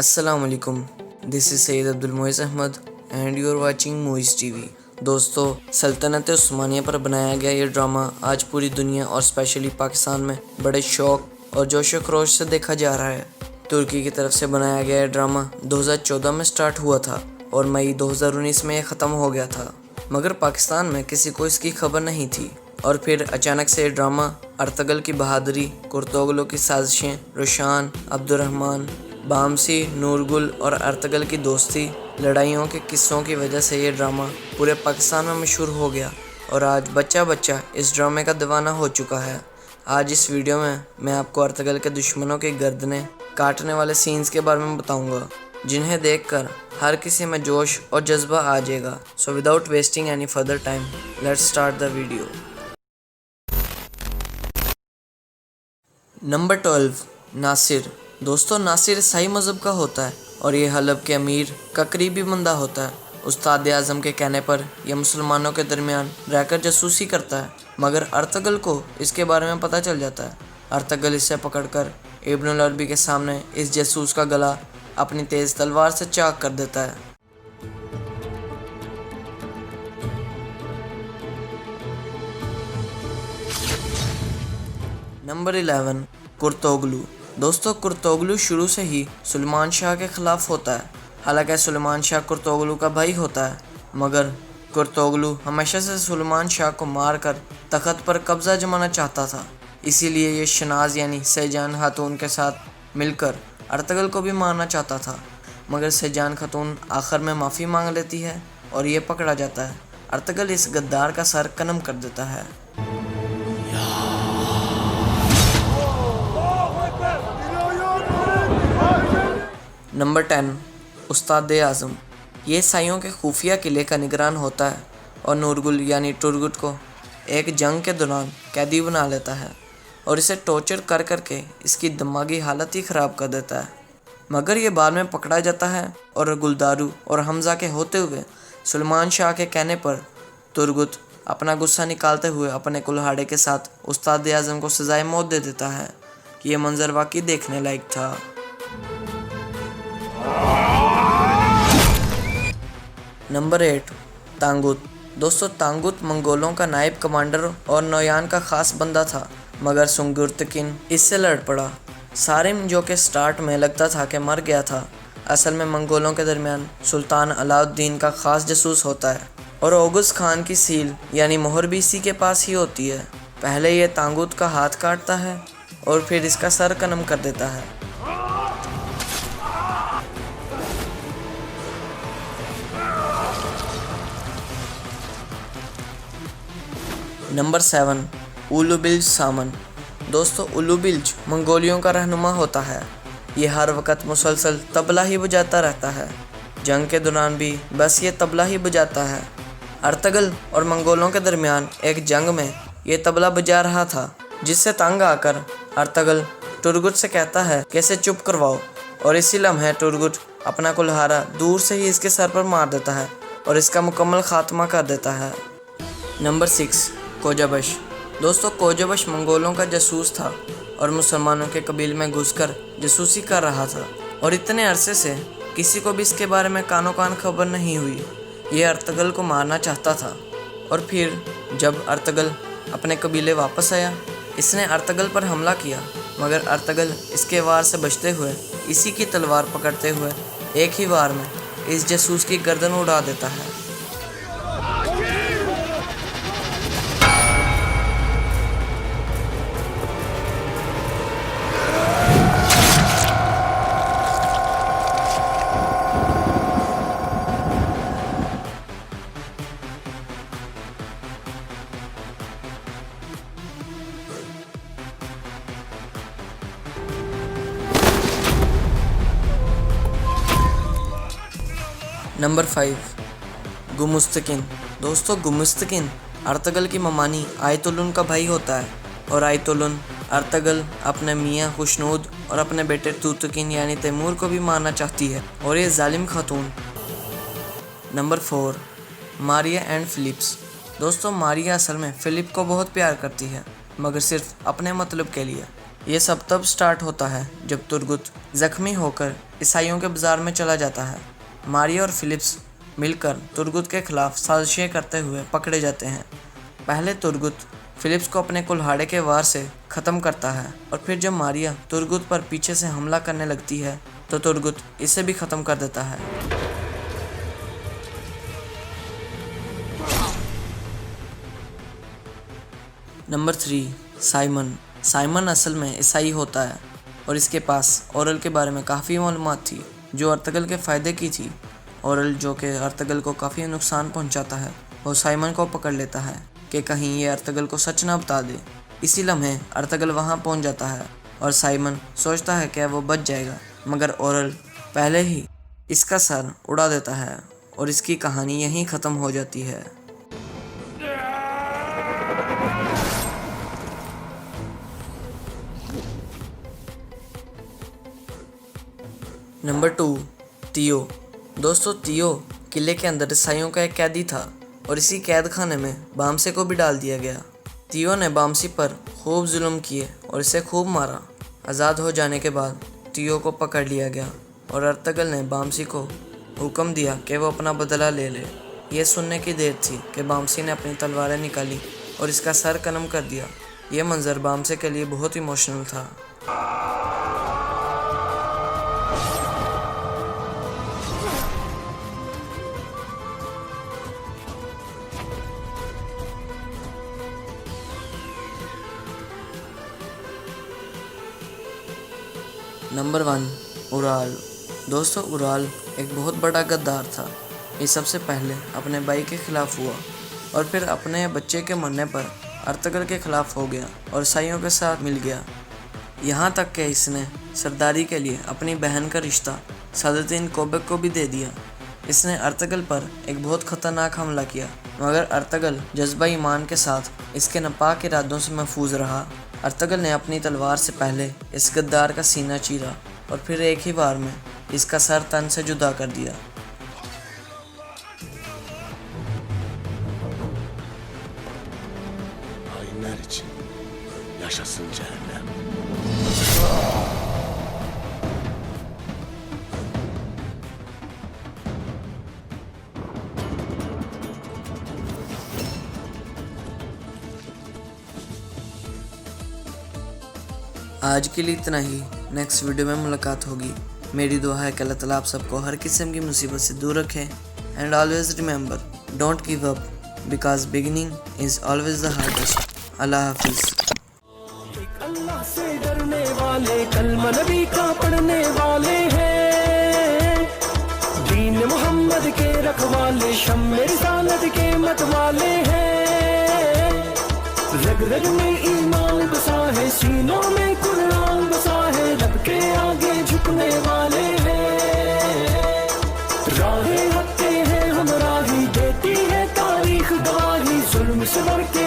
अस्सलामुअलैकुम, this is Syed Abdul Moiz Ahmed and you are watching Moiz TV. दोस्तों, सल्तनत उस्मानिया पर बनाया गया ये ड्रामा आज पूरी दुनिया और स्पेशली पाकिस्तान में बड़े शौक और जोश व खरोश से देखा जा रहा है। तुर्की की तरफ से बनाया गया ये ड्रामा 2014 में स्टार्ट हुआ था और मई 2019 में ये ख़त्म हो गया था, मगर पाकिस्तान में किसी को इसकी खबर नहीं थी। और फिर अचानक से ये ड्रामा अर्तगल की बहादुरी, कुर्तोगलू की साजिशें, रोशान, अब्दुर्रहमान, बामसी, नूरगुल और अर्तगल की दोस्ती, लड़ाइयों के किस्सों की वजह से ये ड्रामा पूरे पाकिस्तान में मशहूर हो गया और आज बच्चा बच्चा इस ड्रामे का दीवाना हो चुका है। आज इस वीडियो में मैं आपको अर्तगल के दुश्मनों की गर्दनें काटने वाले सीन्स के बारे में बताऊंगा, जिन्हें देखकर हर किसी में जोश और जज्बा आ जाएगा। So without wasting any further time, let's start the video. Number 12, Nasir. दोस्तों, नासिर ईसाई मज़हब का होता है और ये हलब के अमीर का करीबी बंदा होता है। उस्ताद आज़म के कहने पर यह मुसलमानों के दरमियान रहकर जासूसी करता है, मगर अर्तगल को इसके बारे में पता चल जाता है। अर्तगल इसे पकड़कर इब्नुल अरबी के सामने इस जासूस का गला अपनी तेज़ तलवार से चाक कर देता है। नंबर 11, कुर्तोगलू। दोस्तों, कुर्तोगलू शुरू से ही सुलेमान शाह के ख़िलाफ़ होता है। हालांकि सुलेमान शाह कुर्तोगलू का भाई होता है, मगर कुर्तोगलू हमेशा से सुलेमान शाह को मारकर तख़्त पर कब्ज़ा जमाना चाहता था। इसीलिए ये शनाज यानी सैजान खातून के साथ मिलकर अर्तगल को भी मारना चाहता था, मगर सैजान खातून आखिर में माफ़ी मांग लेती है और ये पकड़ा जाता है। अर्तगल इस गद्दार का सर कलम कर देता है। नंबर 10, उस्ताद आज़म। ये ईसाइयों के खुफिया किले का निगरान होता है और नूरगुल यानी टुरगुट को एक जंग के दौरान कैदी बना लेता है और इसे टॉर्चर कर करके इसकी दिमागी हालत ही ख़राब कर देता है। मगर ये बाद में पकड़ा जाता है और गुलदारू और हमज़ा के होते हुए सुलेमान शाह के कहने पर तुरगुत अपना गुस्सा निकालते हुए अपने कुल्हाड़े के साथ उस्ताद आज़म को सज़ाए मौत दे देता है। कि ये मंजर वाकई देखने लायक था। नंबर 8, तांगुत। दोस्तों, तांगुत मंगोलों का नायब कमांडर और नौयान का ख़ास बंदा था, मगर सुंगुर्तकिन इससे लड़ पड़ा। सारिम, जो कि स्टार्ट में लगता था कि मर गया था, असल में मंगोलों के दरमियान सुल्तान अलाउद्दीन का ख़ास जासूस होता है और ओगुस खान की सील यानी मोहर भी इसी के पास ही होती है। पहले ये तांगुत का हाथ काटता है और फिर इसका सर कलम कर देता है। नंबर 7, उलुबिल्ज सामन। दोस्तों, उलुबिल्ज मंगोलियों का रहनुमा होता है। ये हर वक्त मुसलसल तबला ही बजाता रहता है। जंग के दौरान भी बस ये तबला ही बजाता है। अर्तगल और मंगोलों के दरमियान एक जंग में ये तबला बजा रहा था, जिससे तंग आकर अर्तगल टुरगुट से कहता है कि इसे चुप करवाओ, और इसी लम्हे टुरगुट अपना कुल्हाड़ा दूर से ही इसके सर पर मार देता है और इसका मुकम्मल खात्मा कर देता है। नंबर 6, कोजाबश। दोस्तों, कोजाबश मंगोलों का जासूस था और मुसलमानों के कबीले में घुसकर जासूसी कर रहा था और इतने अरसे से किसी को भी इसके बारे में कानो कान खबर नहीं हुई। ये अर्तगल को मारना चाहता था और फिर जब अर्तगल अपने कबीले वापस आया, इसने अर्तगल पर हमला किया, मगर अर्तगल इसके वार से बचते हुए इसी की तलवार पकड़ते हुए एक ही वार में इस जासूस की गर्दन उड़ा देता है। नंबर 5, गुमुस्तकिन। दोस्तों, गुमुस्तकिन अर्तगल की ममानी आयतुल्लुन का भाई होता है और आयतुल्लुन अर्तगल अपने मियाँ खुशनूद और अपने बेटे तूतकिन यानी तैमूर को भी मारना चाहती है और ये जालिम खातून। Number 4, Maria and Philips. दोस्तों, मारिया असल में फिलिप को बहुत प्यार करती है, मगर सिर्फ अपने मतलब के लिए। ये सब तब स्टार्ट होता है जब तुरगुत ज़ख्मी होकर ईसाइयों के बाजार में चला जाता है। मारिया और फिलिप्स मिलकर तुर्गुत के खिलाफ साजिशें करते हुए पकड़े जाते हैं। पहले तुर्गुत फिलिप्स को अपने कुल्हाड़े के वार से ख़त्म करता है और फिर जब मारिया तुर्गुत पर पीछे से हमला करने लगती है तो तुर्गुत इसे भी ख़त्म कर देता है। Number 3, Simon. साइमन असल में ईसाई होता है और इसके पास ओरल के बारे में काफ़ी मालूमात थी जो अर्तगल के फ़ायदे की थी। ओरल जो कि अर्तगल को काफ़ी नुकसान पहुंचाता है, वो साइमन को पकड़ लेता है कि कहीं ये अर्तगल को सच ना बता दे। इसी लम्हे अर्तगल वहां पहुंच जाता है और साइमन सोचता है कि वो बच जाएगा, मगर ओरल पहले ही इसका सर उड़ा देता है और इसकी कहानी यहीं ख़त्म हो जाती है। नंबर 2, तियो। दोस्तों, तियो किले के अंदर ईसाइयों का एक कैदी था और इसी कैद खाने में बामसे को भी डाल दिया गया। तियो ने बामसी पर खूब जुल्म किए और इसे खूब मारा। आज़ाद हो जाने के बाद तियो को पकड़ लिया गया और अर्तगल ने बामसी को हुक्म दिया कि वो अपना बदला ले ले। ये सुनने की देर थी कि बामसी ने अपनी तलवारें निकाली और इसका सर कलम कर दिया। ये मंजर बामसे के लिए बहुत इमोशनल था। Number 1, Ural. दोस्तों, उराल एक बहुत बड़ा गद्दार था। ये सबसे पहले अपने भाई के खिलाफ हुआ और फिर अपने बच्चे के मरने पर अर्तगल के खिलाफ हो गया और ईसाइयों के साथ मिल गया। यहाँ तक कि इसने सरदारी के लिए अपनी बहन का रिश्ता सादुद्दीन कोबेक को भी दे दिया। इसने अर्तगल पर एक बहुत ख़तरनाक हमला किया, मगर अर्तगल जज्बा ईमान के साथ इसके नापाक इरादों से महफूज रहा। अर्तगल ने अपनी तलवार से पहले इस गद्दार का सीना चीरा और फिर एक ही बार में इसका सर तन से जुदा कर दिया। Hainler için yaşasın cehennem. आज के लिए इतना ही। नेक्स्ट वीडियो में मुलाकात होगी। मेरी दुआ है कि अल्लाह ताला आप सबको हर किस्म की मुसीबत से दूर रखें। And always remember, don't give up because beginning is always the hardest. Allah हाफिज़। अल्लाह से डरने वाले, कलमा नबी का पढ़ने वाले हैं, दीन मोहम्मद के रखवाले, शम्मे रिसालत के मत वाले हैं। रग रग में ईमान बसा है, सीनों में कुरान बसा है, रब के आगे झुकने वाले हैं। राहें हक़ के हैं हमराही, देती है तारीख गवाही, जुल्म से बढ़ के